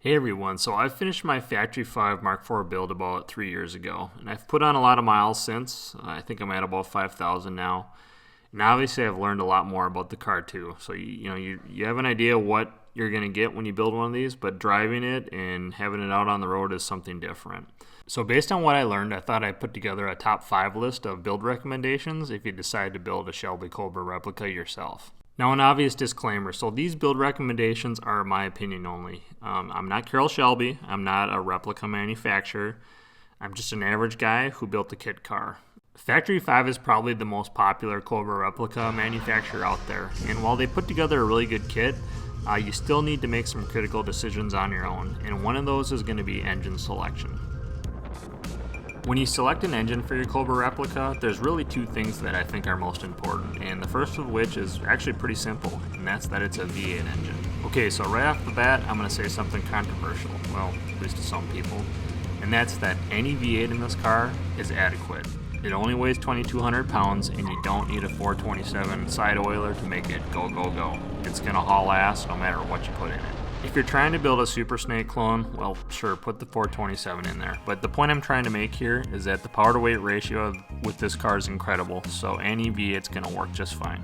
Hey everyone, so I finished my Factory 5 Mark IV build about 3 years ago, and I've put on a lot of miles since. I think I'm at about 5,000 now. And obviously I've learned a lot more about the car too. So you have an idea what you're going to get when you build one of these, but driving it and having it out on the road is something different. So based on what I learned, I thought I'd put together a top 5 list of build recommendations if you decide to build a Shelby Cobra replica yourself. Now, an obvious disclaimer, so these build recommendations are my opinion only. I'm not Carroll Shelby, I'm not a replica manufacturer, I'm just an average guy who built a kit car. Factory 5 is probably the most popular Cobra replica manufacturer out there, and while they put together a really good kit, you still need to make some critical decisions on your own, and one of those is going to be engine selection. When you select an engine for your Cobra replica, there's really two things that I think are most important, and the first of which is actually pretty simple, and that's that it's a V8 engine. Okay, so right off the bat, I'm going to say something controversial, well, at least to some people, and that's that any V8 in this car is adequate. It only weighs 2,200 pounds, and you don't need a 427 side oiler to make it go, go, go. It's going to haul ass no matter what you put in it. If you're trying to build a Super Snake clone, well, sure, put the 427 in there. But the point I'm trying to make here is that the power to weight ratio with this car is incredible, so any V8's going to work just fine.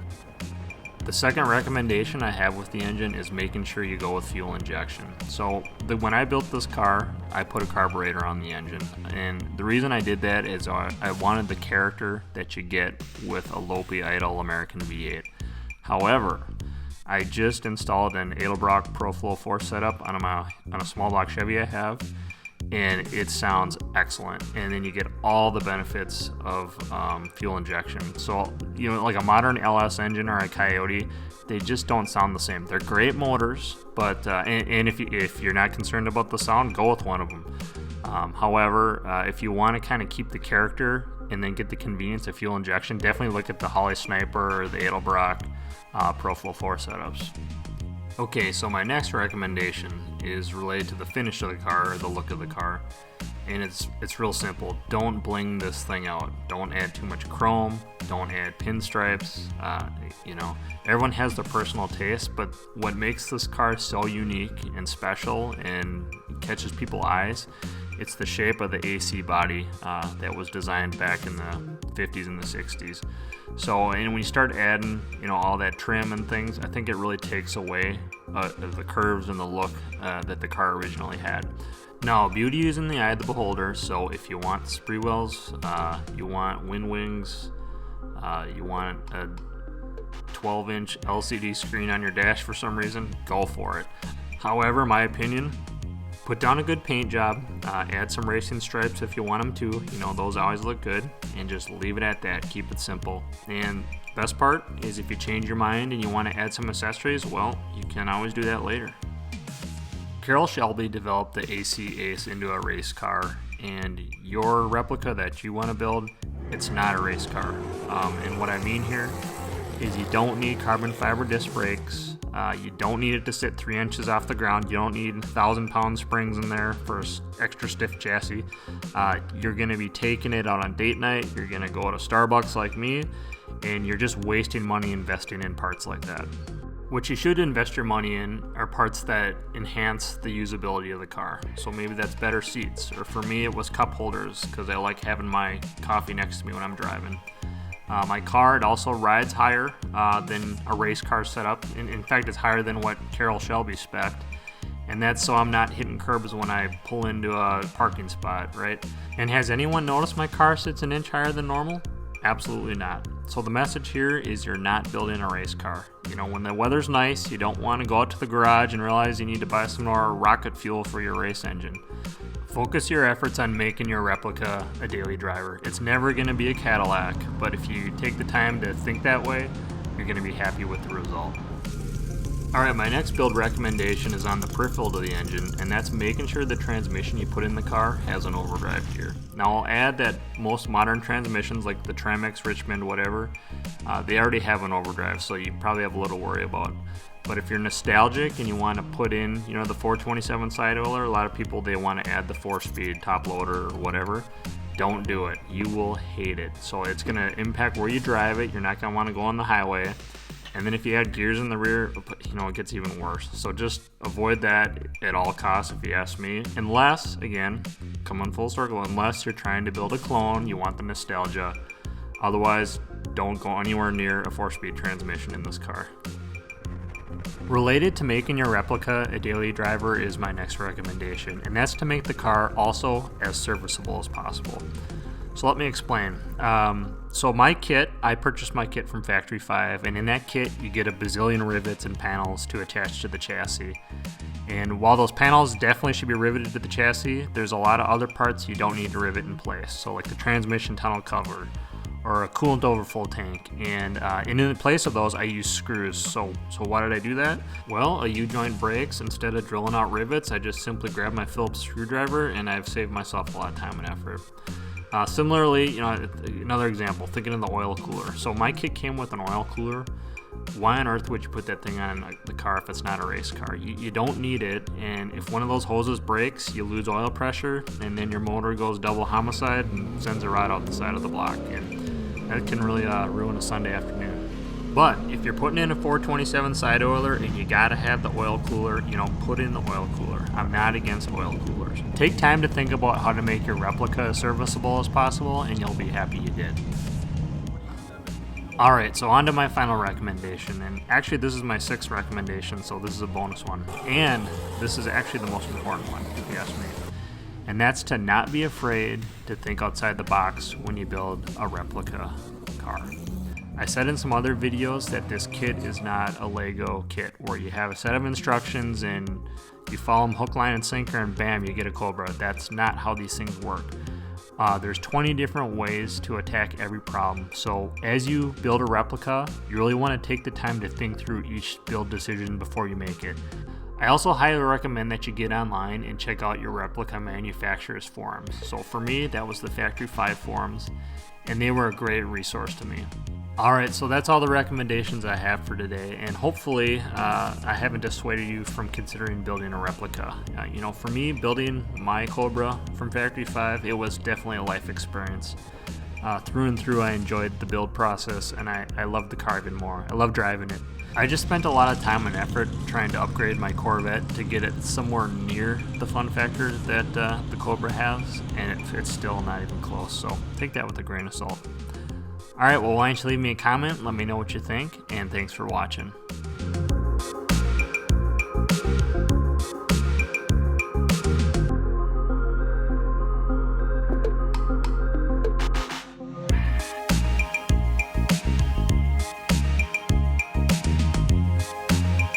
The second recommendation I have with the engine is making sure you go with fuel injection. So when I built this car, I put a carburetor on the engine. And the reason I did that is I wanted the character that you get with a Lopi idle American V8. However, I just installed an Edelbrock ProFlow 4 setup on a small block Chevy I have, and it sounds excellent. And then you get all the benefits of fuel injection. So, like a modern LS engine or a Coyote, they just don't sound the same. They're great motors, but and if you're not concerned about the sound, go with one of them. However, if you want to kind of keep the character and then get the convenience of fuel injection, definitely look at the Holly Sniper or the Edelbrock ProFlow 4 setups. Okay, so my next recommendation is related to the finish of the car or the look of the car, and it's real simple. Don't bling this thing out. Don't add too much chrome. Don't add pinstripes. Everyone has their personal taste, but what makes this car so unique and special and catches people's eyes, it's the shape of the AC body that was designed back in the 50s and the 60s. So, and when you start adding, all that trim and things, I think it really takes away the curves and the look that the car originally had. Now, beauty is in the eye of the beholder, so if you want spree wheels, you want wind wings, you want a 12-inch LCD screen on your dash for some reason, go for it. However, my opinion, put down a good paint job, add some racing stripes if you want them to, those always look good, and just leave it at that, keep it simple. And best part is if you change your mind and you want to add some accessories, well, you can always do that later. Carroll Shelby developed the AC Ace into a race car, and your replica that you want to build, it's not a race car. And what I mean here is you don't need carbon fiber disc brakes. You don't need it to sit 3 inches off the ground. You don't need 1,000-pound springs in there for an extra stiff chassis. You're going to be taking it out on date night. You're going to go to Starbucks like me, and you're just wasting money investing in parts like that. What you should invest your money in are parts that enhance the usability of the car. So maybe that's better seats, or for me it was cup holders because I like having my coffee next to me when I'm driving. My car, it also rides higher than a race car setup. In fact, it's higher than what Carroll Shelby spec'd. And that's so I'm not hitting curbs when I pull into a parking spot, right? And has anyone noticed my car sits an inch higher than normal? Absolutely not. So the message here is you're not building a race car. When the weather's nice, you don't want to go out to the garage and realize you need to buy some more rocket fuel for your race engine. Focus your efforts on making your replica a daily driver. It's never going to be a Cadillac, but if you take the time to think that way, you're going to be happy with the result. Alright, my next build recommendation is on the peripheral to the engine, and that's making sure the transmission you put in the car has an overdrive gear. Now I'll add that most modern transmissions like the Tramex, Richmond, whatever, they already have an overdrive, so you probably have a little to worry about. But if you're nostalgic and you want to put in, the 427 side oiler, a lot of people, they want to add the 4-speed top loader or whatever. Don't do it. You will hate it. So it's going to impact where you drive it. You're not going to want to go on the highway. And then if you add gears in the rear, you know, it gets even worse. So just avoid that at all costs if you ask me. Unless, again, come on full circle, unless you're trying to build a clone, you want the nostalgia. Otherwise, don't go anywhere near a 4-speed transmission in this car. Related to making your replica a daily driver is my next recommendation, and that's to make the car also as serviceable as possible. So let me explain. So my kit, I purchased my kit from Factory 5, and in that kit you get a bazillion rivets and panels to attach to the chassis. And while those panels definitely should be riveted to the chassis, there's a lot of other parts you don't need to rivet in place. So like the transmission tunnel cover, or a coolant overflow tank, and in place of those I use screws. So why did I do that? Well, a U-joint breaks. Instead of drilling out rivets, I just simply grab my Phillips screwdriver, and I've saved myself a lot of time and effort. Similarly, you know, another example, thinking of the oil cooler. So my kit came with an oil cooler. Why on earth would you put that thing on the car if it's not a race car? You don't need it, and if one of those hoses breaks, you lose oil pressure, and then your motor goes double homicide and sends it right out the side of the block, and that can really ruin a Sunday afternoon. But if you're putting in a 427 side oiler and you gotta have the oil cooler, you know, put in the oil cooler. I'm not against oil coolers. Take time to think about how to make your replica as serviceable as possible, and you'll be happy you did. Alright, so on to my final recommendation, and actually this is my 6th recommendation, so this is a bonus one. And this is actually the most important one, if you ask me. And that's to not be afraid to think outside the box when you build a replica car. I said in some other videos that this kit is not a Lego kit where you have a set of instructions and you follow them hook, line, and sinker and bam, you get a Cobra. That's not how these things work. There's 20 different ways to attack every problem. So as you build a replica, you really want to take the time to think through each build decision before you make it. I also highly recommend that you get online and check out your replica manufacturer's forums. So for me, that was the Factory 5 forums, and they were a great resource to me. Alright, so that's all the recommendations I have for today, and hopefully I haven't dissuaded you from considering building a replica. You know, for me, building my Cobra from Factory 5, it was definitely a life experience. Through and through, I enjoyed the build process, and I loved the car even more. I love driving it. I just spent a lot of time and effort trying to upgrade my Corvette to get it somewhere near the fun factor that the Cobra has, and it's still not even close, so take that with a grain of salt. Alright, well, why don't you leave me a comment, let me know what you think, and thanks for watching.